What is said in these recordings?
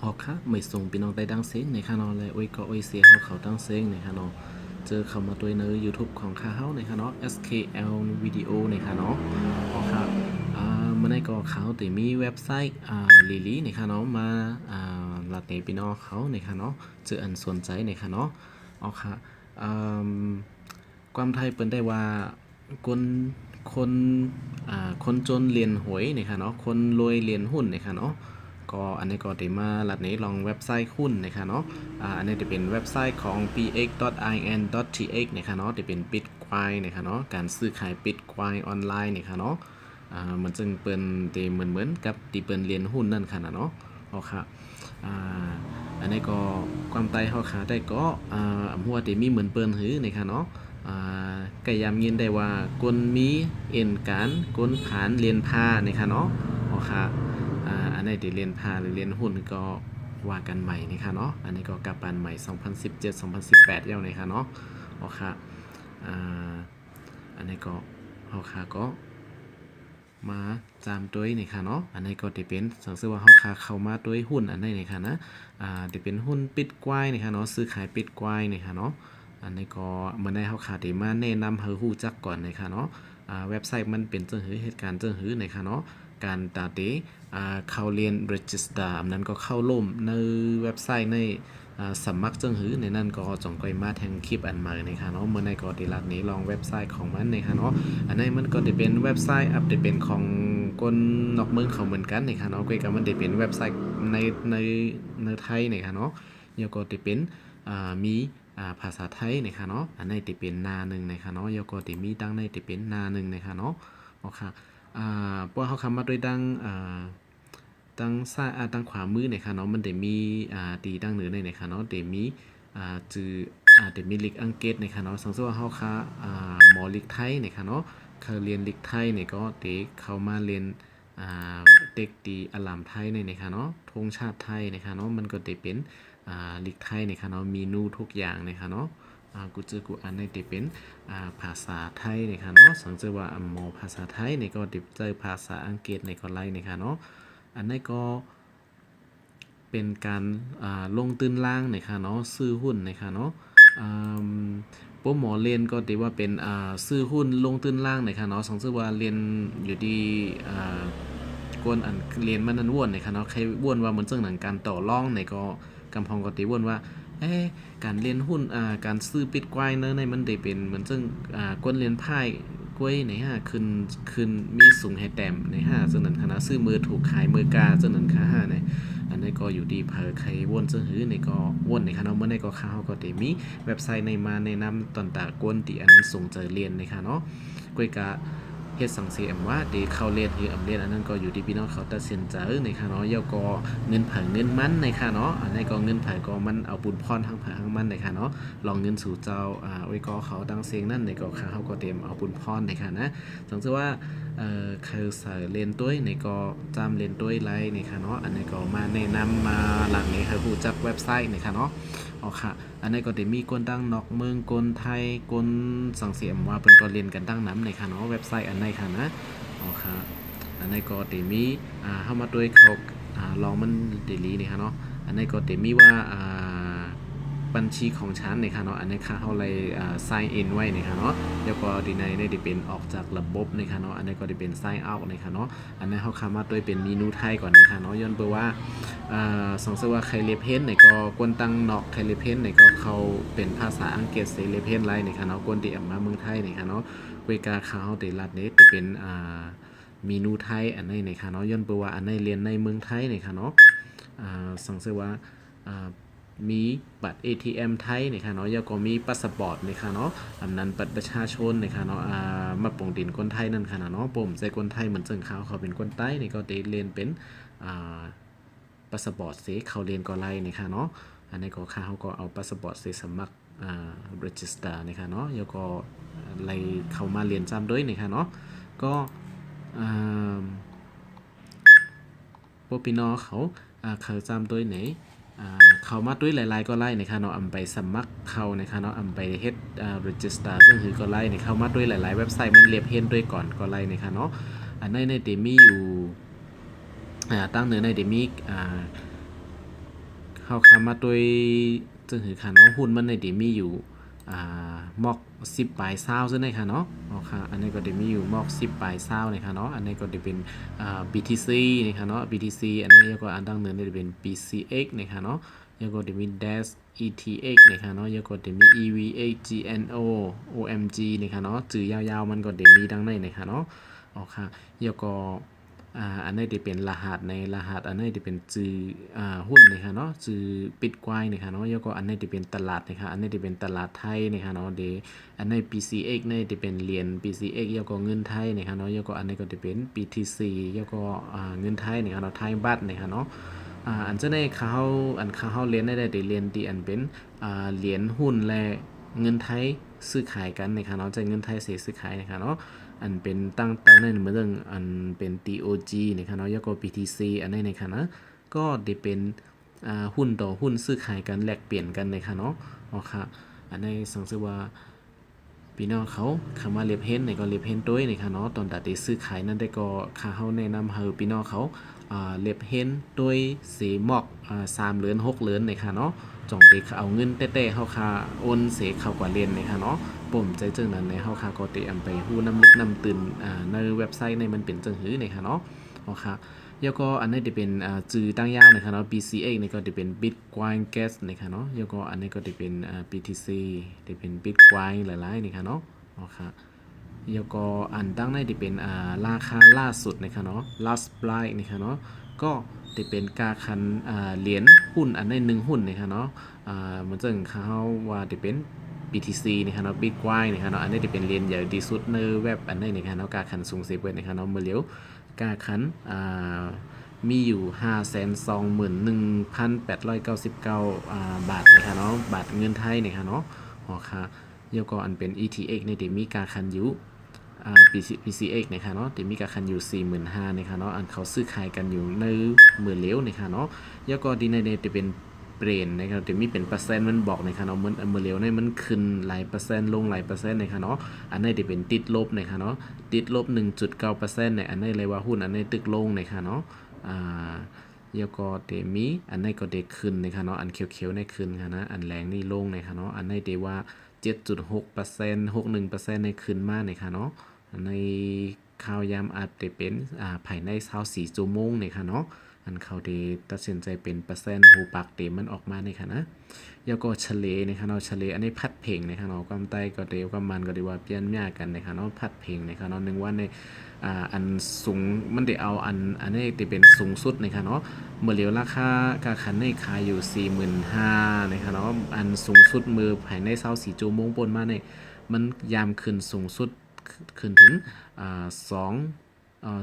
ฮอกค่ะไม่ส่งพี่น้องได้ดังเสียงในค่ะเนาะและโอ้ยก็โอ้ยเสียเฮาเขาดังเสียงในค่ะเนาะเจอเข้ามาด้วยใน YouTube ของข้าเฮาในค่ะเนาะ SKL วิดีโอในค่ะเนาะฮอกค่ะมื้อนี้ก็เขาได้มีเว็บไซต์ลีในค่ะเนาะมาลัดในพี่น้องเขาในค่ะเนาะเจออันสนใจในค่ะเนาะฮอกค่ะอ่าความไทยเปิ้นได้ว่าคนคนคนจนเรียนหวยในค่ะเนาะคนรวยเรียนหุ้นในค่ะเนาะ ก็อันนี้ก็ได้มาลัดนี้ลองเว็บไซต์หุ้นนะคะเนาะอันนี้จะเป็นเว็บไซต์ของ px.in.th นะคะเนาะจะเป็น Bitcoin นะคะเนาะการซื้อขาย Bitcoin ออนไลน์นะคะเนาะมันจึงเป็นตีเหมือนกับตีเปินเรียนหุ้นนั่นค่ะเนาะเอาค่ะอันนี้ก็ความไต่เฮาขาได้ก็หัวตีมีเหมือนเปิ้นหือนะคะเนาะก็ยามยินได้ว่ากลมีเอ็นการกลผานเรียนพานะคะเนาะเอาค่ะอันนี้ได้เรียนพาหรือเรียนหุ้นก็ว่ากันใหม่นะคะเนาะอันนี้ก็กลับปันใหม่2017-2018แล้วนะคะเนาะเอาค่ะอันนี้ก็เอาค่ะก็มาจามตัวนี่ค่ะเนาะอันนี้ก็จะเป็นสังเกตว่าเฮาค่าเข้ามาตัวหุ้นอันนี้นี่ค่ะนะจะเป็นหุ้นปิดกว้ายนี่ค่ะเนาะซื้อขายปิดกว้ายนี่ค่ะเนาะอันนี้ก็มันได้เฮาค่าได้มาแนะนำเฮาฮู้จักก่อนนี่ค่ะเนาะเว็บไซต์มันเป็นจังหือเหตุการณ์จังหือนี่ค่ะเนาะการตาเตเข้าเรียน register อันนั้นก็เข้าร่วมในเว็บไซต์ในสมัครจังหือในนั้นก็จงก้อยมาแทงคลิปอันใหม่นี่ค่ะเนาะเมื่อในก็ได้ลัดนี้ลองเว็บไซต์ของมันนี่ค่ะเนาะอันนี้มันก็จะเป็นเว็บไซต์จะเป็นของคนนอกเมืองเขาเหมือนกันนี่ค่ะเนาะก็มันจะเป็นเว็บไซต์ในไทยนี่ค่ะเนาะแล้วก็จะเป็นมีภาษาไทยนี่ค่ะเนาะอันนี้จะเป็นหน้าหนึ่งนะคะเนาะแล้วก็จะมีดังในจะเป็นหน้าหนึ่งนะคะเนาะโอเคพวกเขาคำมาด้วยดังตั้งซ้ายตั้งขวามือเนี่ยค่ะเนาะมันจะมีตีตั้งเหนือเนี่ยค่ะเนาะจะมีจือจะมีลิกอังกฤษเนี่ยค่ะเนาะสังเกตว่าเฮาค่ะหมอลิกไทยเนี่ยค่ะเนาะเขาเรียนลิกไทยเนี่ยก็เด็กเข้ามาเรียนเด็กตีอลามไทยเนี่ยค่ะเนาะธงชาติไทยเนี่ยค่ะเนาะมันก็จะเป็นลิกไทยเนี่ยค่ะเนาะมีนูทุกอย่างเนี่ยค่ะเนาะกูเจอกูอันในจะเป็นภาษาไทยเนี่ยค่ะเนาะสังเกตว่าหมอภาษาไทยเนี่ยก็เจอภาษาอังกฤษในก็ไล่เนี่ยค่ะเนาะอันนี้ก็เป็นการลงตื้นล่างนะคะเนาะซื้อหุ้นนะคะเนาะพวกหมอเรียนก็ถือว่าเป็นซื้อหุ้นลงตื้นล่างนะคะเนาะสังเกตว่าเรียนอยู่ดีกวนอันเรียนมันนั้นว่นนะคะเนาะใครว่นว่าเหมือนเรื่องหนังการต่อรองในก็กำพองก็ตีว่นว่าการเรียนหุ้นการซื้อปิดกวายเนอะในมันได้เป็นเหมือนซึ่งกวนเรียนไพ่กล้วยในขึ้นมีสูงให้แต้มในซึ่งนั้นคณะซื้อมือถูกขายมือกาซึ่งนั้นค่าในอันนี้ก็อยู่ดีเพอใครว่นซึ่งหือในก็ว่นในคณะเมื่อในก็ข้าวก็ได้มีเว็บไซต์ในมาในนำตอนตากวนที่อันส่งเจอเรียนในค่ะเนาะกล้วยกะเฮ็ดสังเสียมว่าดีเข้าเรียนหรืออำเรียนอันนั้นก็อยู่ที่พี่น้องเขาตัดสินใจในค่ะเนาะยก็เงินเผาเงินมันในค่ะเนาะอันนี้ก็เงินเผาก็มันเอาบุญพรทั้งเผาทั้งมันในค่ะเนาะลองเงินสู่เจ้าไว้ก็เขาตั้งเสียงนั่นในก็ค่ะเขาก็เตรียมเอาบุญพรในค่ะนะสังเกตว่าคือใส่เรียนด้วยในก็จำเรียนด้วยไรในค่ะเนาะอันนี้ก็มาแนะนำมาหลังนี้คือผู้จัดเว็บไซต์ในค่ะเนาะอ๋อค่ะอันนี้ก็จะมีคนตั้งนอกเมืองคนไทยคนสังเสียมว่าเป็นก็เรียนกันตั้งน้ำในค่ะเนาะเว็บไซต์อันไหนค่ะนะอ๋อค่ะอันนี้ก็จะมีเข้ามาด้วยเขาลองมันเดลี่นี่ค่ะเนาะอันนี้ก็จะมีว่าบัญชีของฉันในค่ะเนาะอันนี้ค่ะเขาเลยsign in ไว้ในค่ะเนาะแล้วก็ดีในได้เป็นออกจากระบบในค่ะเนาะอันนี้ก็ได้เป็น sign out ในค่ะเนาะอันนี้เขาคำมาด้วยเป็นเมนูไทยก่อนในค่ะเนาะย้อนเบอร์ว่าสองเสว่าใครเลเพนในก็กวนตั้งนอกใครเลเพนในก็เขาเป็นภาษาอังกฤษเซเลเพนไลน์ในค่ะเนาะกวนที่มาเมืองไทยในค่ะเนาะเวกาเขาเดลัดนี้จะเป็นเมนูไทยอันนี้ในค่ะเนาะย้อนเบอร์ว่าอันนี้เรียนในเมืองไทยในค่ะเนาะสองเสว่ามีบัตร ATM ไทยนะคะเนาะแล้วก็มีพาสปอร์ตนะคะเนาะอันนั้นบัตรประชาชนนะคะเนาะมาปงดินคนไทยนั่นค่ะเนาะผมใส่คนไทยเหมือนเจิงเขาเป็นคนใต้นี่ก็ได้เรียนเป็นพาสปอร์ตเสเขาเรียนก็ไล่นะคะเนาะอันนี้ก็เขาก็เอาพาสปอร์ตเสสมัครregister นะคะเนาะแล้วก็ไล่เข้ามาเรียนจำด้วยนะคะเนาะก็พวกพี่น้องเขาจำด้วยไหนเขามาด้วยหลายๆก็ไล่นะคะเนาะอำไปสมัครเขานะคะเนาะอำไปเฮ็ดregister ซึ่งคือก็ไล่เนี่ยเข้ามาด้วยหลายๆเว็บไซต์มันเรียบเฮ็ดด้วยก่อนก็ไล่นะคะเนาะอันในเดมีอยู่ตั้งเนื้อในเดมี เข้าคามาด้วยจึงหือค่ะเนาะหุ้นมันในเดมีอยู่มอก10ปลายเศร้าซึ่งในค่ะเนาะค่ะอันนี้ก็จะมีอยู่มอก10ปลายเศร้าในค่ะเนาะอันนี้ก็จะเป็นBTC นะคะเนาะ BTC อันนี้ก็อันดังเนินจะเป็น BCX นะคะเนาะแล้วก็จะมี DAS ETX นะคะเนาะแล้วก็จะมี EVX GNO OMG นะคะเนาะจื่อยาวๆมันก็จะมีดังในนะคะเนาะค่ะแล้วก็อันนี้จะเป็นรหัสในรหัสอันนี้จะเป็นจื่อหุ้นนะคะเนาะจื่อบิตคอยน์นะคะเนาะแล้วก็อันนี้จะเป็นตลาดนะคะอันนี้จะเป็นตลาดไทยนะคะเนาะเดอันนี้ PCX นี่จะเป็นเหรียญ PCX แล้วก็เงินไทยนะคะเนาะแล้วก็อันนี้ก็จะเป็น BTC แล้วก็เงินไทยนะคะเนาะไทยบัตรนะคะเนาะอันจะได้เขาเรียนได้เรียนที่อันเป็นเหรียญหุ้นและเงินไทยซื้อขายกันนะคะเนาะจะเงินไทยเสียซื้อขายนะคะเนาะอันเป็นตั้งในเหมือนเรื่องอันเป็น TOG นะคะเนาะแล้วก็ BTC อันนี้นะคะนะก็ได้เป็นหุ้นต่อหุ้นซื้อขายกันแลกเปลี่ยนกันนะคะเนาะค่ะอันนี้สังเกตว่าพี่น้องเขาคำว่าเล็บเฮนในก็เล็บเฮนด้วยนะคะเนาะตอนตัดซื้อขายนั้นได้ก็เขาแนะนำให้พี่น้องเขาเล็บเฮนด้วยสีหมอก3เหรียญ6เหรียญนะคะเนาะจ่องเตะเอาเงินเต้ๆเขาค่าโอนเสียเข้ากว่าเรียนนะคะเนาะปุ่มใจจึงนั้นในเขาค่าก็เตะอันไปฮู้น้ำลึกน้ำตื่นในเว็บไซต์ในมันเป็นจังหื้อนะคะเนาะค่ะแล้วก็อันนี้จะเป็นจื่อตั้งยาวนะคะเนาะ BCX นี่ก็จะเป็น Bitcoin Gas นะคะเนาะแล้วก็อันนี้ก็จะเป็นBTC จะเป็น Bitcoin หลายๆนะคะเนาะค่ะแล้วก็อันตั้งในจะเป็นราคาล่าสุดนะคะเนาะ last price นะคะเนาะก็จะเป็นการคันเหรียญหุ้นอันใน1หุ้นนะคะเนาะเหมือนจังเขาว่าจะเป็น BTC นะคะเนาะ Bitcoin นะคะเนาะอันนี้จะเป็นเหรียญใหญ่ที่สุดในเว็บอันนี้นะคะเนาะการคันสูงสุดเว้นะคะเนาะเมื่อเลี้ยวกาคันมีอยู่ 521,899 บาทนะคะเนาะบาทเงินไทยนะคะเนาะค่ะแล้วก็อันเป็น ETX ในเดมีกาคันอยู่PCX นะคะเนาะเดมีกาคันอยู่ 45,000 นะคะเนาะอันเขาซื้อขายกันอยู่ในเมื่อเลี้ยวนะคะเนาะแล้วก็ดีในจะเป็นเปลี่ยนนะครับจะมีเป็นเปอร์เซ็นต์มันบอกนะครับเนาะมันเมื่อเร็วเนี่ยมันขึ้นหลายเปอร์เซ็นต์ลงหลายเปอร์เซ็นต์นะครับเนาะอันนี้จะเป็นติดลบนะครับเนาะติดลบ 1.9% เนี่ยอันนี้เลยว่าหุ้นอันนี้ตึกลงนะครับเนาะแล้วก็เดมีอันนี้ก็เดขึ้นนะครับเนาะอันเขียวๆในขึ้นค่ะนะอันแรงนี่ลงนะครับเนาะอันนี้เดว่า 7.6% 61%ในขึ้นมากนะครับเนาะในข่าวยามอาจจะเป็นภายใน24ชั่วโมงนะครับเนาะอันเขาได้ตัดสินใจเป็นเปอร์เซ็นต์หูปากเต็มมันออกมาในค่ะนะแล้วก็เฉลยนะคะเนาะเฉลยอันนี้พัดเพลงนะคะเนาะความใต้ก็เดียวความมันก็ดีว่าเปลี่ยนแยกกันนะคะเนาะพัดเพลงนะคะเนาะนึงว่าในอันสูงมันได้เอาอันนี้ที่เป็นสูงสุดนะคะเนาะเมื่อเลียวราคากาคันในขายอยู่ 45,000 นะคะเนาะอันสูงสุดมือภายใน24ชั่วโมงปนมาเนี่ยมันยามขึ้นสูงสุดขึ้นถึง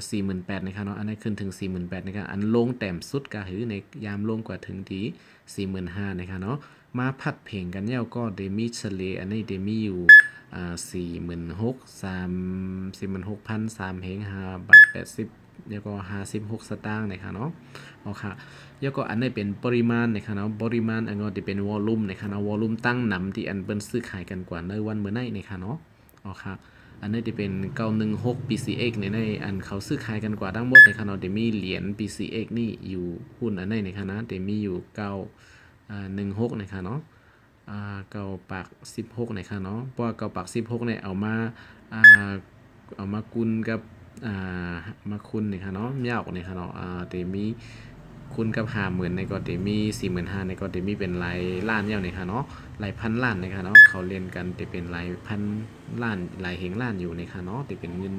48,000นะครับเนาะอันนี้ขึ้นถึง 48,000นะครับอันลงแต้มสุดก็คือในยามลงกว่าถึงที่ 45,000นะครับเนาะมาพัดเพลงกันแล้วก็เดมีเฉลยอันนี้เดมีอยู่46,3 เฮง5 บาท 80แล้วก็56 สตางค์นะครับเนาะค่ะแล้วก็อันนี้เป็นปริมาณนะครับเนาะปริมาณอันก็จะเป็นวอลลุ่มนะครับเนาะวอลลุ่มตั้งนำที่อันเป็นซื้อขายกันกว่าในวันเมื่อไหร่นะครับเนาะค่ะอันนี้จะเป็น916 PCX ในอันเขาซื้อขายกันกว่าทั้งหมดในคณะเดมีเหรียญ PCX นี่อยู่หุ้นอันนี้ในคณะเดมีอยู่916ในคณะเนาะเก้าปาก16ในคณะเนาะเพราะว่าเก้าปาก16เนี่ยเอามากุนกับมาคุณในคณะเนาะยาวในคณะเนาะเดมีคุณกับ50,000ในก็เดมี45,000ในก็เดมีเป็นหลายล้านยาวในคณะเนาะหลายพันล้านในคณะเนาะเขาเรียนกันจะเป็นหลายพันล้านหลายเหงล้านอยู่ในค่ะเนาะที่เป็นเงิน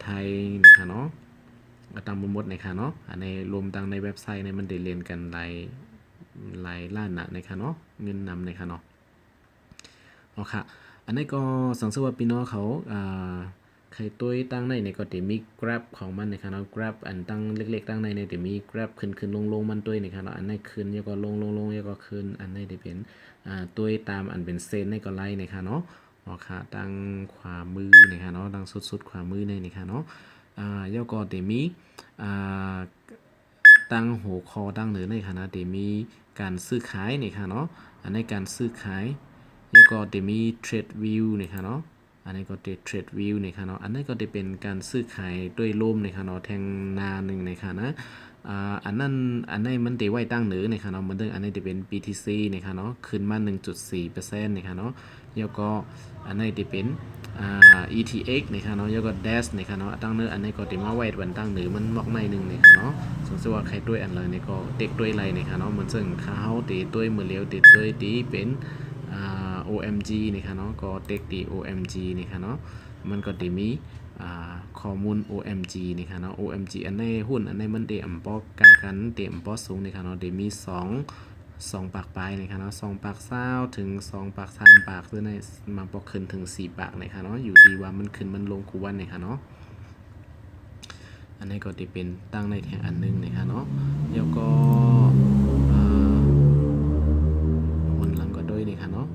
ไทยนะคะเนาะตามหมดในค่ะเนาะอันในรวมตังในเว็บไซต์ในมันได้เรียนกันหลายล้านนะในค่ะเนาะเงินนำในค่ะเนาะค่ะอันนี้ก็สังเกตว่าพี่น้องเขาใครตัวตั้งในก็จะมี Grab ของมันนะคะเนาะ Grab อันตั้งเล็กๆตั้งในจะมี Grab ขึ้นลงมันตัวนะคะเนาะอันนี้ขึ้นแล้วก็ลงแล้วก็ขึ้นอันนี้จะเป็นตัวตามอันเป็นเซนในก็ไล่นะคะเนาะค่ะตั้งขวามือนะคะเนาะตั้งสุดขวามือในนะคะเนาะแล้วก็จะมีตั้งหัวคอตั้งเหนือในค่ะนะจะมีการซื้อขายนะคะเนาะอันนี้การซื้อขายแล้วก็จะมี Trade View นะคะเนาะอันนี้ก็จะ Trade View นะคะเนาะอันนี้ก็จะเป็นการซื้อขายด้วยลมนะคะเนาะแทงนาหนึ่งนะคะนะ อันนั้นอันนี้มันได้ไว้ตั้งเหนือนะครับเนาะมันเรื่องอันนี้จะเป็น BTC นะครับเนาะขึ้นมา 1.4% นะครับเนาะแล้วก็อันนี้จะเป็นETH นะครับเนาะแล้วก็ Dash นะครับเนาะตั้งเหนืออันนี้ก็จะมาไว้วันตั้งเหนือมันมอกในหนึ่งนะครับเนาะสมมติว่าใครด้วยอันเลยนี่ก็เด็กด้วยอะไรนะครับเนาะมันซึ่งเขาตีด้วยมือเลี้ยวตีด้วยตีเป็นOMG นะครับเนาะก็เด็กตี OMG นะครับเนาะมันก็จะมีข้อมูล OMG นี่ค่ะเนาะ OMG อันนี้หุ้นอันนี้มันเตมปอกกากันเตมปอสูงนี่ค่ะเนาะเดมี2ปากปลายนี่ค่ะเนาะ2ปากเศร้าถึง2ปาก3ปากซึ่งในมาปอกขึ้นถึง4ปากนี่ค่ะเนาะอยู่ดีว่ามันขึ้นมันลงกูวันนี่ค่ะเนาะอันนี้ก็จะเป็นตั้งในแทงอันนึงนี่ค่ะเนาะแล้วก็วนหลังก็ด้วยนี่ค่ะเนาะ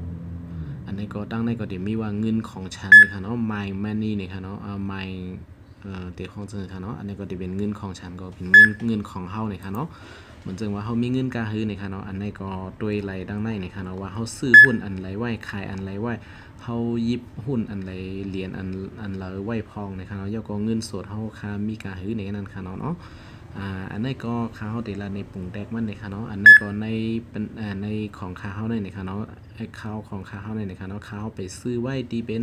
อันนี้ก็ตั้งในก็จะมีว่าเงินของฉันนี่ค่ะเนาะ my money นี่ค่ะเนาะmy เตียของเจอค่ะเนาะอันนี้ก็จะเป็นเงินของฉันก็เป็นเงินของเฮานี่ค่ะเนาะเหมือนจังว่าเฮามีเงินกาฮือนี่ค่ะเนาะอันนี้ก็ด้วยไหลดังในนี่ค่ะเนาะว่าเฮาซื้อหุ้นอันไหลไว้ขายอันไหลไว้เฮายิบหุ้นอันไหลเหรียญอันไหลไว้พองนี่ค่ะเนาะแล้วก็เงินสดเฮาค่ามีกาฮือในนั้นค่ะเนาะอันนี้ก็ค่าเฮาแต่ละในปุ่งแตกมันนี่ค่ะเนาะอันนี้ก็ในเป็นในของค่าเฮาในนี่ค่ะเนาะไอ้ข้าวของค่าเฮาในนี่ค่ะเนาะค่าเฮาไปซื้อไว้ที่เป็น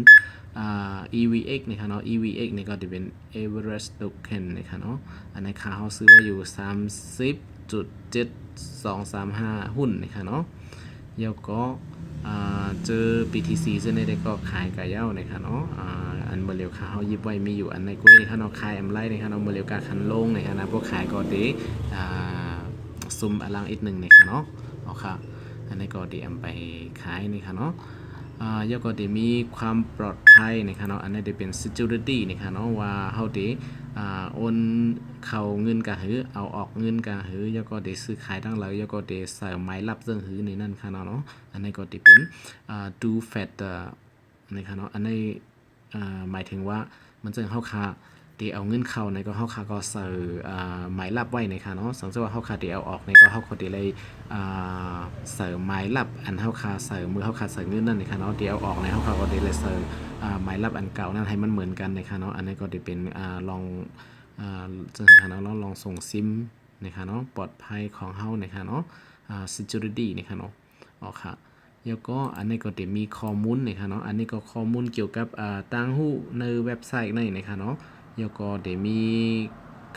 EVX นะครับเนาะ EVX นี่ก็จะเป็น average token นะครับเนาะอันนี้ค่าเขาซื้อไว้อยู่ 30.7235 หุ้นนะครับเนาะแล้วก็เจอ BTC ซึ่งในได้ก็ขายกระเย้านะครับเนาะอันเบลียวค่าเขายิบไว้มีอยู่อันในกุ้ยนะครับเนาะขายแอมไลนะครับเนาะเบลียวกาคันลงนะครับนะพวกขายก็ดีซุ่มอลังอีกหนึ่งนะครับเนาะเอาค่ะอันนี้ก็ดีแอมไปขายนะครับเนาะแล้วก็จะมีความปลอดภัยนะครับเนาะอันนี้จะเป็น security นะครับเนาะว่าเฮาได้โอนเข้าเงินกะหือเอาออกเงินกะหือแล้วก็ได้ซื้อขายทั้งหลายแล้วก็ได้ใส่หมายลับซึ่งหือในนั้นค่ะเนาะอันนี้ก็จะเป็นtwo factor นะครับเนาะอันนี้หมายถึงว่ามันจะเฮาค่าที่เอาเงินเข้าในก็เฮาค่าก็ใส่หมายลับไว้นะคะเนาะสมมุติว่าเฮาค่าที่เอาออกในก็เฮาก็ได้เลยใส่หมายลับอันเฮาค่าใส่มือเฮาค่าใส่เงินนั่นนะคะเนาะที่เอาออกในเฮาค่าก็ได้เลยใส่หมายลับอันเก่านั้นให้มันเหมือนกันนะคะเนาะอันนี้ก็จะเป็นลองจังซั่นเนาะลองส่งซิมนะคะเนาะปลอดภัยของเฮานะคะเนาะsecurity นะคะเนาะออกค่ะแล้วก็อันนี้ก็จะมีข้อมูลนะคะเนาะอันนี้ก็ข้อมูลเกี่ยวกับต่างหู้ในเว็บไซต์ในนะคะเนาะแล้วก็เดี๋ยวมี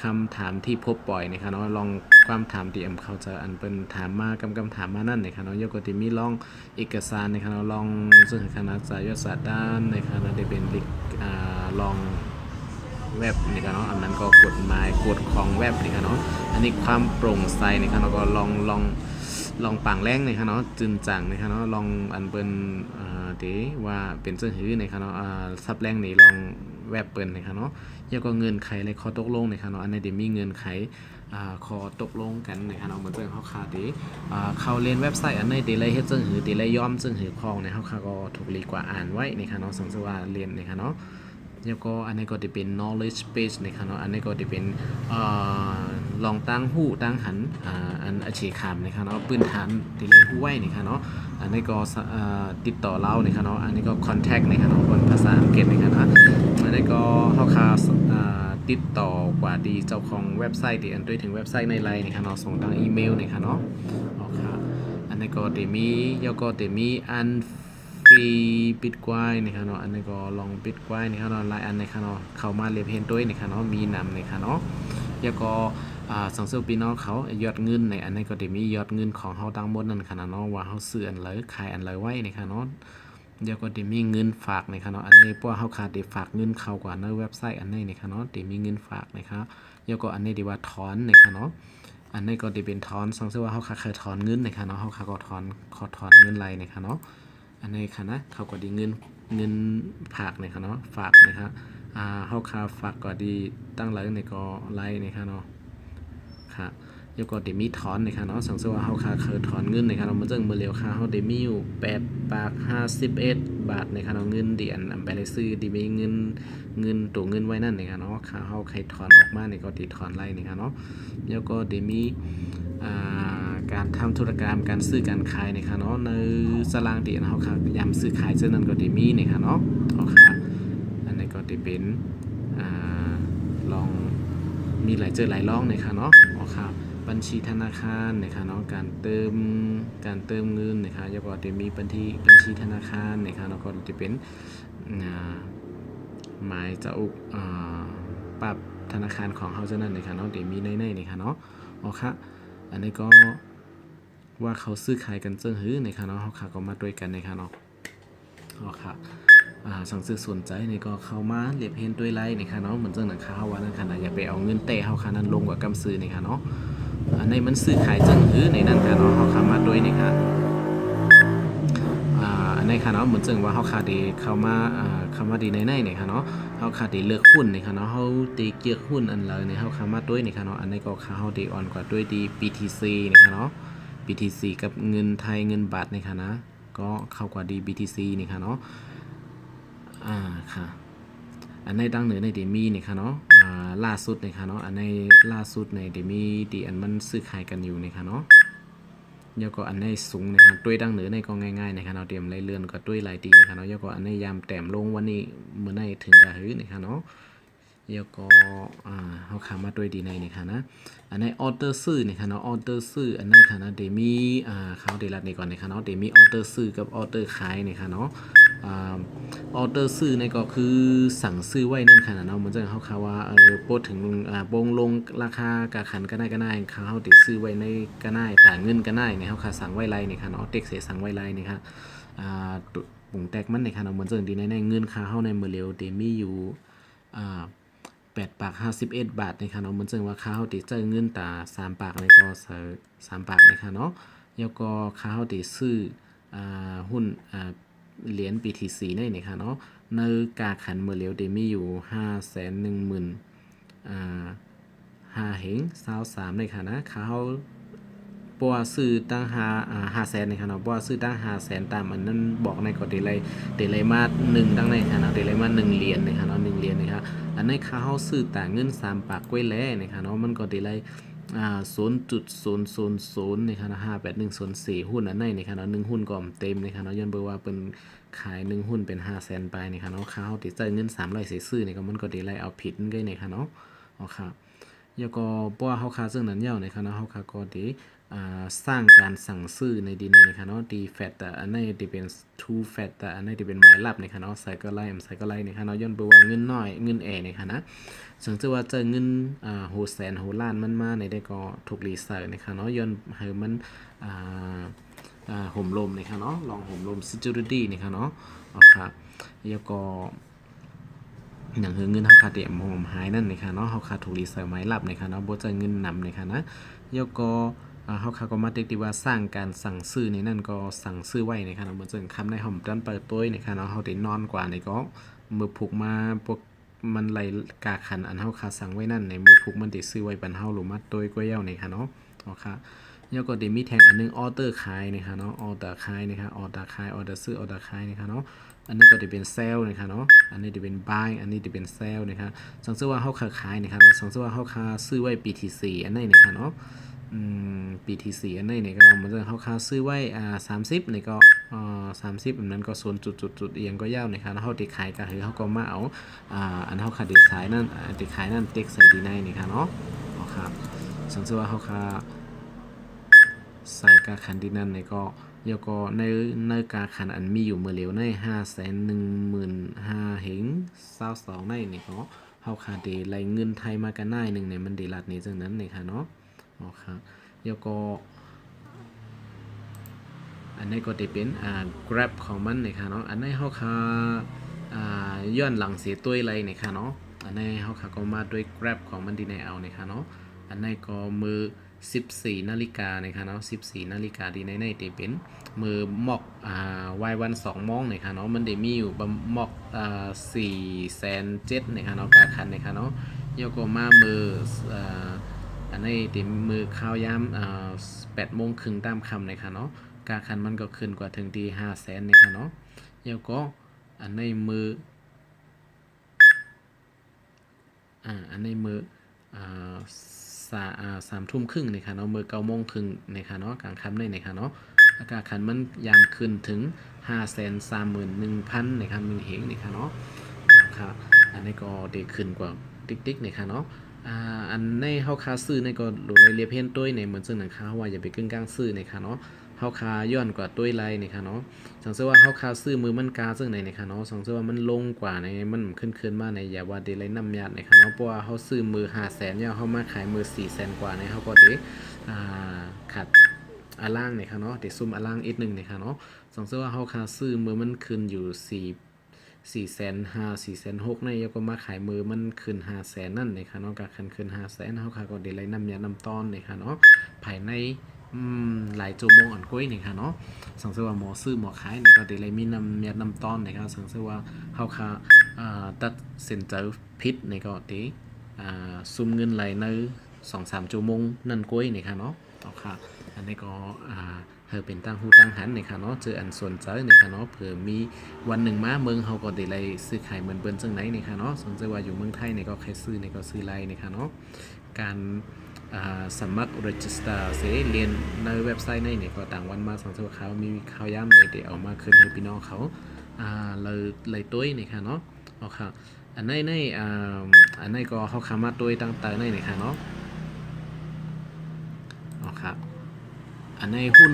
คำถามที่พบบ่อยนะคะเนาะลองความถามที่เขาจะอันเป็นถามมากำถามมานั่นนะคะเนาะแล้วก็จะมีลองเอกสารนะคะเนาะลองซึ่งคณะศาสตร์ด้านนะคะเนาะได้เป็นลองเว็บนะคะเนาะอันนั้นก็กฎหมายกฎของเว็บนะคะเนาะอันนี้ความโปร่งใสนะคะเนาะก็ลองปังแรงนะคะเนาะจึนจังนะคะเนาะลองอันเป็นเดว่าเป็นเจ้าหื้อนะคะเนาะซับแรงนี่ลองแวบเปิ้นนะคะเนาะแล้วก็เงินไขเลยขอตกลงนะคะเนาะอันนี้เดี๋ยวมีเงินไขขอตกลงกันนะคะเนาะเหมือนเจ้าเขาคาเดเขาเรียนเว็บไซต์อันนี้เดเลยเฮ็ดเจ้าหื้อเดเลยย่อมเจ้าหื้อพองในเขาคาก็ถูกลีกว่าอ่านไว้นะคะเนาะสมมุติว่าเรียนนะคะเนาะแล้วก็อันนี้ก็จะเป็น knowledge base นะครับเนาะอันนี้ก็จะเป็นลองตั้งหู้ตั้งหันอันอาชีพามนะครับเนาะพื้นฐานที่เลยหู้ไว้นะครับเนาะอันนี้ก็ติดต่อเรานะครับเนาะอันนี้ก็ contact นะครับเนาะเป็นภาษาอังกฤษนะครับนะอันนี้ก็เข้าคาติดต่อกว่าดีเจ้าของเว็บไซต์ที่อันด้วยถึงเว็บไซต์ในไลน์นะครับเนาะส่งทางอีเมลนะครับเนาะโอเคอันนี้ก็จะมีแล้วก็จะมีอันฟรีบิตคอยน์นะครับเนาะอันนี้ก็ลองบิตคอยน์นะครับเนาะหลายอันนะครับเนาะเข้ามาเรียนเห็นด้วยนะครับเนาะมีนำนะครับเนาะแล้วก็สังเกตพี่น้องเขายอดเงินในอันนี้ก็จะมียอดเงินของเขาตั้งหมดนั่นค่ะเนาะว่าเขาซื้ออันเลยขายอันเลยไว้นะครับเนาะเดี๋ยวก็จะมีเงินฝากนะครับเนาะอันนี้พวกเขาขาดได้ฝากเงินเข้ากว่าในเว็บไซต์อันนี้นะครับเนาะจะมีเงินฝากนะครับแล้วก็อันนี้ดีว่าถอนนะครับเนาะอันนี้ก็จะเป็นถอนสังเกตว่าเขาเคยถอนเงินนะครับเนาะเขาก็ถอนเงินไรนะครับเนาะอันนี้ค่ะนะเขาก็ดีเงินฝากนะครับเนาะฝากนะครับเขาคาฝากก็ดีตั้งหลายในก็ไล่นะครับเนาะค่ะแล้วก็เดมีถอนนะครับเนาะสังเกตว่าเขาเคยถอนเงินนะครับเนาะมันจึงมือเร็วค่ะเขาเดมีอยู่8 บาท 51 บาทนะครับเนาะเงินเดียนไปเลยซื้อดีมีเงินตัวเงินไว้นั่นนะครับเนาะค่ะเขาใครถอนออกมาเนี่ยก็ตีถอนไล่นะครับเนาะแล้วก็เดมีการทำธุรกรรมการซื้อการขายนะครับเนาะในสลางเดียนเขาค่ะยำซื้อขายเช่นนั้นก็เดมีนะครับเนาะเอาค่ะอันนี้ก็จะเป็นลองมีหลายหลายล่องนะครับเนาะเอาค่ะ บัญชีธนาคารนะคะเนาะการเติมเงินนะคะแล้วก็จะมีบัญชีธนาคารนะคะแล้วก็จะเป็นหมายจะอุกปรับธนาคารของเฮาเจ้านั้นนะคะเนาะเดี๋ยวมีในนะคะเนาะอ๋อค่ะอันนี้ก็ว่าเขาซื้อขายกันเจิ้งหื้อนะคะเนาะเฮาค่ะก็มาด้วยกันนะคะเนาะอ๋อค่ะสั่งซื้อสนใจนี่ก็เข้ามาเรียบเห็นด้วยไลน์นะคะเนาะเหมือนเจ้าหนังคาว่านั่นค่ะนะอย่าไปเอาเงินเตะเฮาค่ะนั้นลงกว่ากำซื้อนะคะเนาะในมันซื้อขายจังหื้อในนั้นค่ะเนาะเฮาค่ะมาด้วยนะคะในค่ะเนาะเหมือนจึงว่าเฮาคาดีเข้ามาดีในนี่ค่ะเนาะเฮาคาดีเลือกหุ้นนี่ค่ะเนาะเฮาตีเกี่ยวหุ้นอันเลยนี่เฮาคามาด้วยนี่ค่ะเนาะอันนี้ก็เฮาดีอ่อนกว่าด้วยดี BTC นี่ค่ะเนาะ BTC กับเงินไทยเงินบาทนี่ค่ะนะก็เข้ากว่าดี BTC นี่ค่ะเนาะค่ะอันในดังเหนือในเดมีนี่ค่ะเนาะล่าสุดนี่ค่ะเนาะอันในล่าสุดในเดมีดีอันมันซื้อขายกันอยู่นี่ค่ะเนาะแล้วก็อันในสูงนะครับด้วยดังเหนือในก็ง่ายๆนะครับเราเตรียมไล่เลื่อนก็ด้วยหลายตีนะครับเนาะแล้วก็อันในยามแต้มลงวันนี้เมื่อในถึงกะหื้อนะครับเนาะแล้วก็เขาขามาด้วยดีในนี่ค่ะนะอันในออเดอร์ซื้อนี่ค่ะเนาะออเดอร์ซื้ออันนั้นค่ะนะเดมีเขาเดลัดนี่ก่อนนี่ค่ะเนาะเดมีออเดอร์ซื้อกับออเดอร์ขายนี่ค่ะเนาะออเดอร์ซื้อในก็คือสั่งซื้อไว้นั่นค่ะเนาะเหมือนจะเขาว่าโปรถึงบงลงราคากะขันก็ได้เขาติดซื้อไว้ในก็ได้ต่างเงินก็ได้เนี่ยเขาสั่งไว้ไรนี่ค่ะเนาะเด็กเสียสั่งไว้ไรนี่ค่ะปุ่งแตกมันในค่ะเนาะเหมือนจะดีในเงินเขาในมือเร็วเดมีอยู่8 ปาก 51 บาทในค่ะเนาะเหมือนจะว่าเขาติดเจอเงินตา3 ปากในก็3 ปากในค่ะเนาะแล้วก็เขาติดซื้อหุ้นเหรียญ BTC นี่นะคะเนาะในกาขันเมื่อเร็วเดมีอยู่510,0005เหง23ในค่ะนะเขาปัวซื้อตั้ง500,000ในค่ะเนาะปัวซื้อตั้ง500,000ตามอันนั้นบอกในก็เดลัยมา1ตั้งในค่ะเนาะเดลัยมา1เหรียญในค่ะเนาะ1เหรียญนะคะอันนี้เขาซื้อต่างเงิน3 ปากกล้วยแล้นะคะเนาะมันก็เดลัย0.000นะครับนะ58104หุ้นอันไหนนะครับเนาะ1หุ้นก็เต็มนะครับเนาะย้อนเบอร์ว่าเป็นขาย1หุ้นเป็น500,000ไปนะครับเนาะเขาติดใจเงิน300ซื้อนี่ก็มันก็ได้ไล่เอาผิดก็นะครับเนาะอ๋อครับแล้วก็ปัวเฮาคาซึ่งนั้นยาวนะครับเนาะเฮาคาก็ได้สร้างการสั่งซื้อในดีในนะครับเนาะดีแฟตแต่อันไหนที่เป็น two fat แต่อันไหนที่เป็นหมายลับนะครับเนาะใส่ก็ไล่นะครับเนาะย้อนเบอร์ว่าเงินน้อยเงินนะครับนะสังเกตว่าเจอเงินโหแสนโหล้านมันมาในได้ก็ถูกรีไซน์นะครับเนาะย้อนให้มันห่มลมนะครับเนาะลองห่มลม security นะครับเนาะครับแล้วก็อย่างเงินเฮาคาเตะห่มหายนั่นนะครับเนาะเฮาคาถูกรีไซน์ไม้ลับนะครับเนาะบ่เจอเงินนำนะครับนะแล้วก็เฮาคาก็มาติดว่าสร้างการสั่งซื้อในนั่นก็สั่งซื้อไว้นะครับเนาะเหมือนจังคำในห่มดันเปิดตัวนะครับเนาะเฮาได้นอนกว่านี่ก็มือผูกมาพวกมันไหลกาขันอันเฮาคาสั่งไว้นั่นในมือผูกมันติซื้อไว้ปันเฮาหรือมัดตัวก้อยเย้านี่ค่ะเนาะอ๋อค่ะแล้วก็ได้มีแทงอันนึงออเดอร์ขายนะคะเนาะออเดอร์ขายนะคะออเดอร์ขายออเดอร์ซื้อออเดอร์ขายนะคะเนาะอันนี้ก็จะเป็นเซลล์นะคะเนาะอันนี้จะเป็น buy อันนี้จะเป็นเซลล์นะคะสังเกตว่าเฮาขายนะคะสังเกตว่าเฮาคาซื้อไว้ BTC อันนี้นะคะเนาะBTC อันนี้เนี่ยก็เหมือนจะเฮาคาซื้อไว้30นี่ก็30อันนั้นก็ส่วนจุดเอียงก็ยาวนะคะแล้วเฮาติขายก็คือเฮาก็มาเอาอันเฮาคาดีไซน์นั่นติขายนั่นเต็กใส่ดีในนี่ค่ะเนาะอ๋อครับสังเกตว่าเฮาคาใส่กาคันดีนั่นนี่ก็แล้วก็ในกาคันอันมีอยู่เมื่อเร็วใน515,000เหง22ในนี่ก็เฮาคาดีไล่เงินไทยมากันได้นึงเนี่ยมันดีลัดนี่จังนั้นนี่ค่ะเนาะอ๋อครับแล้วก็อันนี้ก็จะเป็นgrab ของมันนะคะเนาะอันนี้เฮาคาย้อนหลังเสียตัวอะไรนะคะเนาะอันนี้เฮาคาก็มาด้วย grab ของมันดีในเอานะคะเนาะอันนี้ก็มือ14 นาฬิกานะคะเนาะ14 นาฬิกาดีในจะเป็นมือหมอกY วัน2 โมงนะคะเนาะมันได้มีอยู่หมอก407,000นะคะเนาะกาคันนะคะเนาะแล้วก็มามืออันนี้ติมือข้าวยาม8 โมงครึ่งตามคำนะคะเนาะกาคันมันก็ขึ้นกว่าถึงที่500,000นะคะเนาะแล้วก็อันนี้มืออันนี้มือ3 ทุ่มครึ่งนะคะเนาะมือ9 โมงครึ่งนะคะเนาะกลางค่ำเลยนะคะเนาะอากาศคันมันยามขึ้นถึง531,000นะคะ1เหงนะคะเนาะครับอันนี้ก็ได้ขึ้นกว่าติ๊กๆนะคะเนาะ อันในเฮาคาซื้อในก็หลุไลเรียบเห็นต้วยในเหมือนซึ่งหนังคาว่าอย่าไปกึ่งกลางซื้อในค่ะเนาะเฮาคาย้อนกว่าต้วยไรในค่ะเนาะสังเกตว่าเฮาคาซื้อมือมันกาซึ่งในค่ะเนาะสังเกตว่ามันลงกว่าในมันขึ้นมาในอย่าว่าเดไลนำยาดในค่ะเนาะเพราะว่าเฮาซื้อมือ 500,000เนี่ยเฮามาขายมือ 400,000 กว่าในเฮาก็ได้ขาดอาล่างในค่ะเนาะได้ซุ่มอาล่างอีกนึงในค่ะเนาะสังเกตว่าเฮาคาซื้อมือมันขึ้นอยู่4,500,000 4,600,000ในยก็มาขายมือมันขึ้น500,000นั่นนะคะเนาะก็ขึ้น500,000เฮาค่ะก็ได้ไล่นำยานำต้อนนะคะเนาะภายในหลายชั่วโมงอ่อนก้อยนะคะเนาะสังเกตว่าหมอซื้อหมอขายนี่ก็ได้ไล่มีนำยานำต้อนนะครับสังเกตว่าเฮาค่ะตัดสินใจผิดนี่ก็ได้ซุ่มเงินไหลใน 2-3 ชั่วโมงนั่นก้อยนะคะเนาะเอาค่ะอันนี้ก็เธอเป็นตั้งหูตั้งหันในค่ะเนาะเจออันสนใจในค่ะเนาะเผื่อมีวันหนึ่งมาเมืองเฮาก็ได้ไล่ซื้อขายเหมือนเบิ่นจังไหนในค่ะเนาะสนใจว่าอยู่เมืองไทยเนี่ยก็ใครซื้อเนี่ยก็ซื้อไล่ในค่ะเนาะการสมัคร register เสเรียนในเว็บไซต์ในเนี่ยก็ต่างวันมาสองสัปดาห์มีข่าวย้ำเลยเดี๋ยวเอามาคืนให้พี่น้องเขาเลยตุ้ยในค่ะเนาะเอาค่ะอันในก็เขาขามาตุ้ยตั้งแต่ในค่ะเนาะเอาค่ะอันในหุ้น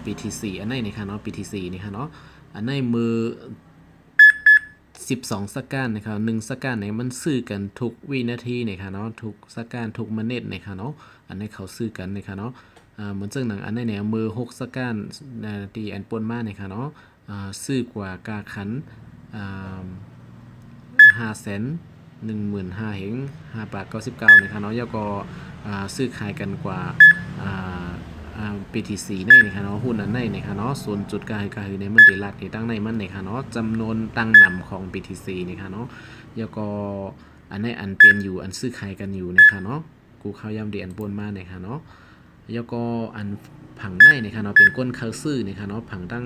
BTC อันไหนนี่ค่ะเนาะ BTC นี่ค่ะเนาะอันไหนมือ12สกันนะครับ1สกันเนี่ยมันซื้อกันทุกวินาทีนี่ค่ะเนาะทุกสกันทุกมินินี่ค่ะเนาะอันนี้เขาซื้อกันนี่ค่ะเนาะเหมือนซึ่งหนังอันนี้เนี่ยมือ6สกันที่อันปนมานี่ค่ะเนาะซื้อกว่ากาขัน515,000 เฮง5.99นี่ค่ะเนาะแล้วก็ซื้อขายกันกว่าBTC ในนะคะเนาะหุ้นอันในนะคะเนาะส่วนจุดกลางคือในมันได้ลัดที่ตั้งในมันนะคะเนาะจำนวนตั้งนำของ BTC นะคะเนาะแล้วก็อันในอันเปลี่ยนอยู่อันซื้อขายกันอยู่นะคะเนาะกูเข้ายำเดียนบนมานะคะเนาะแล้วก็อันผังในนะคะเนาะเป็นก้นเขาซื้อนะคะเนาะผังตั้ง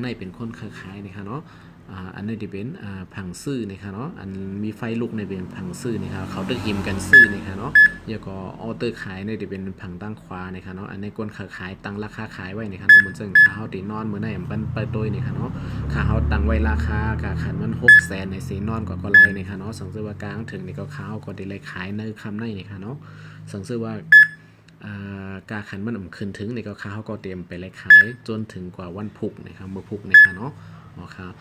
ในเป็นก้นเขาขายนะคะเนาะอันนี้จะเป็นผังซื้อนะคะเนาะอันมีไฟลุกในเป็นผังซื้อนะคะเขาตึกหิมกันซื้อนะคะเนาะแล้วก็ออเตอร์ขายในจะเป็นผังตั้งขวานะคะเนาะอันในก้นขายตั้งราคาขายไว้นะคะเนาะเหมือนซึ่งค่าเฮาตีนอนมื้อไหนมันเปิดโดยนะคะเนาะค่าเฮาตั้งไว้ราคากะขันมัน600,000ในสีนอนก็ไล่นะคะเนาะสังเกตว่ากลางถึงนี่ก็ข้าวก็ได้เลยขายในคำในนะคะเนาะสังเกตว่ากาขันมันขึ้นถึงนี่ก็เขาก็เตรียมไปเลยขายจนถึงกว่าวันพุกนะครับเมื่อพุกนะคะเนาะครับ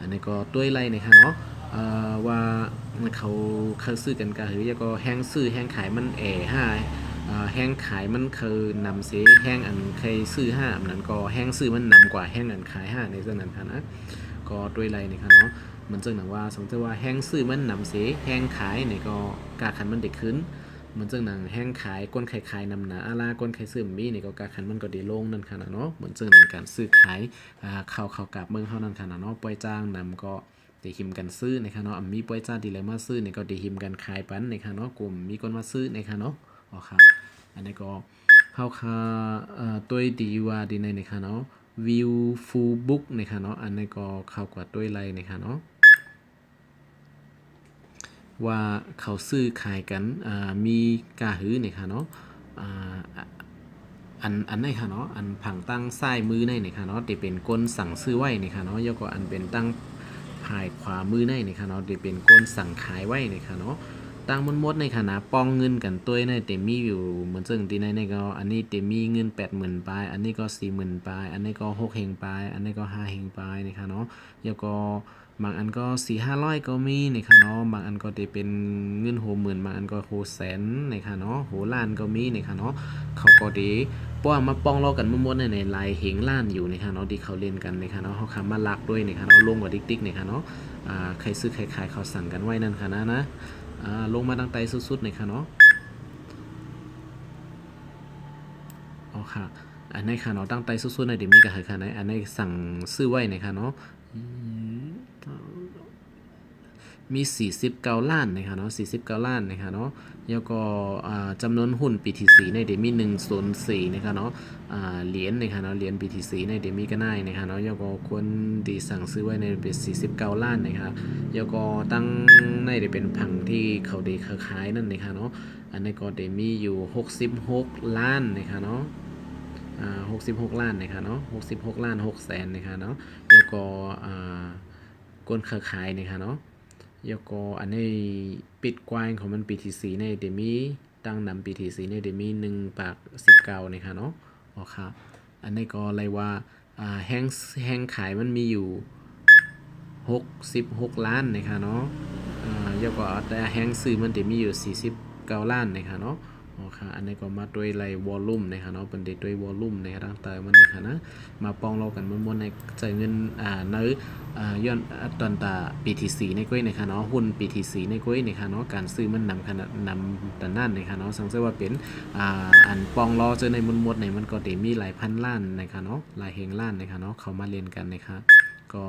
อันนี้ก็ด้วยไรนะคะเนาะว่าเขาซื้อกันก็คือก็แห้งซื้อแห้งขายมันห้าแห้งขายมันคือนำเสียแห้งอันเคยซื้อ5อันนั้นก็แห้งซื้อมันนำกว่าแห้งอันขาย5ในส่วนนั้นค่ะนะก็ด้วยไรนะคะเนาะมันจึงหนังว่าสมมติว่าแห้งซื้อมันนำเสียแห้งขายนี่ก็กาขันมันเด็กขึ้นเหมือนจังหนังแห้งขายก้นไข่ขายนำหนาอาลาก้นไข่ซื้อมีนี่ก็การขันมันก็ดีลงนั่นค่ะนะเนาะเหมือนจังหนังการซื้อขายข่าวกับเมืองเฮานั่นค่ะนะเนาะปล่อยจ้างนำก็ดีหิมกันซื้อนะคะเนาะมีปล่อยจ้างดีเลยมาซื้อนี่ก็ดีหิมกันขายปันนะคะเนาะกลุ่มมีคนมาซื้อนะคะเนาะอ๋อครับอันนี้ก็เฮาค่าตัวดีว่าดีในนะคะเนาะวิวฟูลบุ๊กนะคะเนาะอันนี้ก็เข้ากว่าตัวไรนะคะเนาะว่าเขาซื้อขายกันมีกาหือเนี่ยค่ะเนาะอันไหนค่ะเนาะอันผังตั้งซ้ายมือในเนี่ยค่ะเนาะที่เป็นก้นสั่งซื้อไว้เนี่ยค่ะเนาะแล้วก็อันเป็นตั้งภายขวามือในเนี่ยค่ะเนาะที่เป็นก้นสั่งขายไว้เนี่ยค่ะเนาะตั้งมดในขณะปองเงินกันตัวในเต็มมีอยู่เหมือนซึ่งที่ในก็อันนี้เต็มมีเงิน80,000ปลายอันนี้ก็40,000ปลายอันนี้ก็6เฮงปลายอันนี้ก็5เฮงปลายเนี่ยค่ะเนาะแล้วก็บางอันก็4-500ก็มีนะคะเนาะบางอันก็จะเป็นเงิน60,000บางอันก็แสนนะคะเนาะล้านก็มีนะคะเนาะเขาก็ดีป้อมาป้องเรากันมั่วๆในลายเหงล้านอยู่นะคะเนาะที่เขาเล่นกันนะคะเนาะเขาคำมาลักด้วยนะคะเนาะลงกว่าติ๊กๆนะคะเนาะใครซื้อใครขายเขาสั่งกันไว้นั่นค่ะนะลงมาตั้งใจสุดๆนะคะเนาะอ๋อค่ะอันนี้ค่ะเนาะตั้งใจสุดๆในเดี๋ยวมีกันค่ะอันนี้สั่งซื้อไว้นะคะเนาะมี49ล้านนะคะเนาะ49ล้านนะคะเนาะแล้วก็จำนวนหุ้น BTC ในเดมี104นะคะเนาะเหรียญนะคะเนาะเหรียญ BTC ในเดมีก็ได้นะคะเนาะแล้วก็คนที่สั่งซื้อไว้ในเป็น49ล้านนะคะแล้วก็ตั้งในเดเป็นผังที่เขาได้ขายนั่นนะคะเนาะอันนี้ก็เดมีอยู่66ล้านนะคะเนาะ66ล้านนะคะเนาะ66,600,000นะคะเนาะแล้วก็ก้นขายนะคะเนาะ แล้วก็อันนี้ปิดกว้างของมัน BTC ในเดมีตั้งนำ BTC ในเดมี1 ปาก 19นะคะเนาะอ๋อค่ะอันนี้ก็เลยว่าแห้งขายมันมีอยู่66ล้านนะคะเนาะแล้วก็แต่แห้งซื้อมันจะมีอยู่49ล้านนะคะเนาะอ๋อค่ะอันนี้ก็มาด้วยไรวอลลุ่มนะคะเนาะเป็นเด็ด้วยวอลลุ่มในร่างกายมันนะคะนะมาปองเรากันม้วนๆในจ่ายเงินในย้อนตอนตา BTC ในก้อยนะคะเนาะหุ้น BTC ในก้อยนะคะเนาะการซื้อมันนำขนาดนำแต่นั่นนะคะเนาะสังเกตว่าเป็นอันปองรอเจอในม้วนๆในมันก็จะมีหลายพันล้านนะคะเนาะหลายเฮงล้านนะคะเนาะเขามาเรียนกันนะคะก็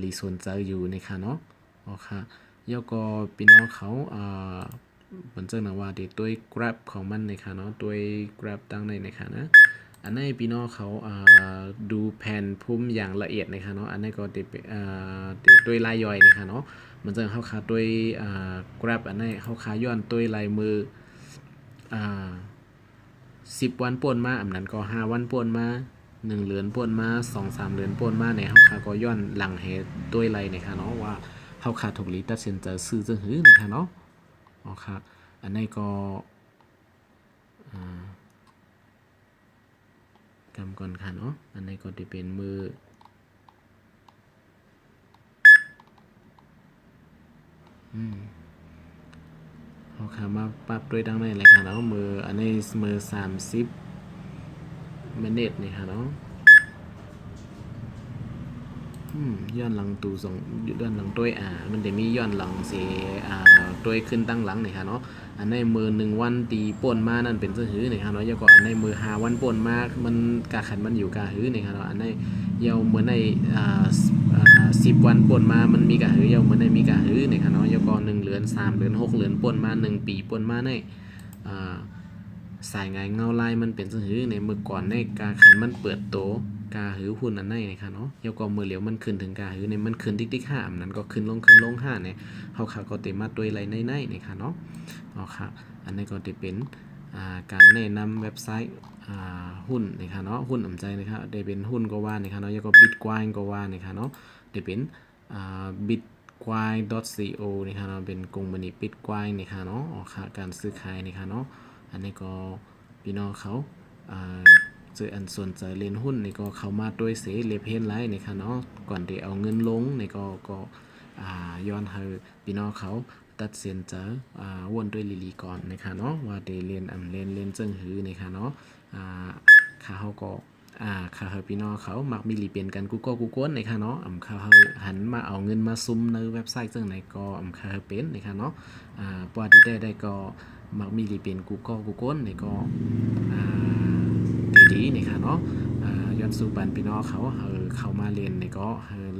รีสนใจอยู่นะคะเนาะอ๋อค่ะแล้วก็พี่น้องเขามันเจอหนะว่าเด็ดตัว Grab ของมันนะคะเนาะตัว Grab ตั้งในนะคะนะอันนี้พี่น้องเขาดูแผนภูมิอย่างละเอียดนะคะเนาะอันนี้ก็เด็ดตัวลายย่อยนะคะเนาะมันจะเข้าขาตัวGrab อันนี้เข้าขาย้อนตัวลายมือ10 วันป่วนมาอันนั้นก็5 วันป่วนมา1 เดือนป่วนมา2-3 เดือนป่วนมาในเข้าขาก็ย้อนหลังเหตุตัวไรนะคะเนาะว่าเข้าขาถูกลีตัดสินใจซื้อจังหื้อนะคะเนาะอ๋อครับอันนี้ก็กำก่อนค่ะเนาะอันนี้ก็จะเป็นมือเอาค่ะมาปรับด้วยดังในเลยค่ะเนาะมืออันนี้มือ30 เมตรนี่ค่ะเนาะย้อนหลังตูส่งย้อนหลังตัวมันจะมีย้อนหลังเสียตัวขึ้นตั้งหลังนี่ค่ะเนาะอันในมือ1 วันตีป่นมานั่นเป็นเสื้อหื้อนี่ค่ะเนาะแล้วก็อันในมือ5 วันป่นมามันกาขันมันอยู่กาหื้อนี่ค่ะเนาะอันในเยาเหมือนใน10 วันป่นมามันมีกาหื้อเยาเหมือนในมีกาหื้อนี่ค่ะเนาะแล้วก็1 เดือน3 เดือน6 เดือนป่นมา1 ปีป่นมาในสายงายเงาลายมันเป็นซื่อหือในเมื่อก่อนในกาขันมันเปิดโตกาหือหุ่นอันไหนนะคะเนาะเยาก็มือเหลียวมันขึ้นถึงกาหือในมันขึ้นติ๊กๆ5นั้นก็ขึ้นลง5เนี่ยเฮาขาก็เต็มมาด้วยไรในนะคะเนาะอ๋อค่ะอันนี้ก็จะเป็นการแนะนำเว็บไซต์หุ้นนะคะเนาะหุ้นอำใจนะครับได้เป็นหุ้นก็ว่านะคะเนาะแล้วก็ Bitcoin ก็ว่านะคะเนาะได้เป็นbitcoin.co นะคะเนาะเป็นกลุ่มบัญชี Bitcoin นะคะเนาะอ๋อค่ะการซื้อขายนะคะเนาะอันนี้ก็พี่น้องเขาเจออันสนใจเล่นหุ้นนี่ก็เข้ามาด้วยเสเลเพนไลน์นะคะเนาะก่อนที่เอาเงินลงนี่ก็ย้อนให้พี่น้องเขาตัดสินใจวนด้วยลีก่อนนะคะเนาะว่าได้เรียนเล่นจึงหือนะคะเนาะค่าเขาก็ค่าเฮาพี่น้องเขามักมีลีเปลี่ยนกันกูก้นนะคะเนาะค่าเฮาหันมาเอาเงินมาซุ่มในเว็บไซต์จังไหนก็ค่าเฮาเป็นนะคะเนาะปว่าได้ก็มักมีลีเปลี่ยนกูก้นนี่ก็ดีนะคะเนาะย้อนสู่ปันพี่น้องเขามาเรียนนี่ก็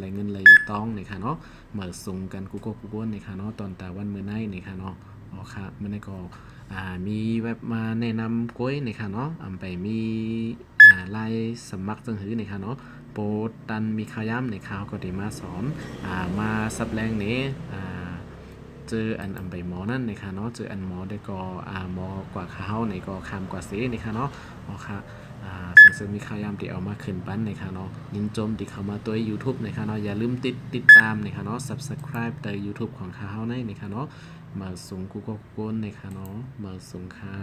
รายเงินเลยต้องนะคะเนาะมาส่งกันกูก้นนะคะเนาะตอนตาวันมื้อไหนนะคะเนาะอ๋อค่ะมื้อนี้ก็มีเว็บมาแนะนำก้อยนะคะเนาะไปมีรายสมัครจังหือนะคะเนาะโปรตันมีขย้ำนะคะเขาก็ได้มาสอนมาสับแรงนี้เจออันใบหมอนั่นนะคะเนาะเจออันหมอได้ก็หมอกว่าเขาในก็คำกว่าเสนะคะเนาะอ๋อค่ะซึ่งมีข่าวยามที่เอามาขึ้นปั้นนะคะเนาะยินจมที่เข้ามาตัว YouTube นะคะเนาะอย่าลืมติดตามนะคะเนาะ Subscribe ใน YouTube ของเขาในนะคะเนาะมาส่งกูก็ก้นนะคะเนาะมาส่งค่ะ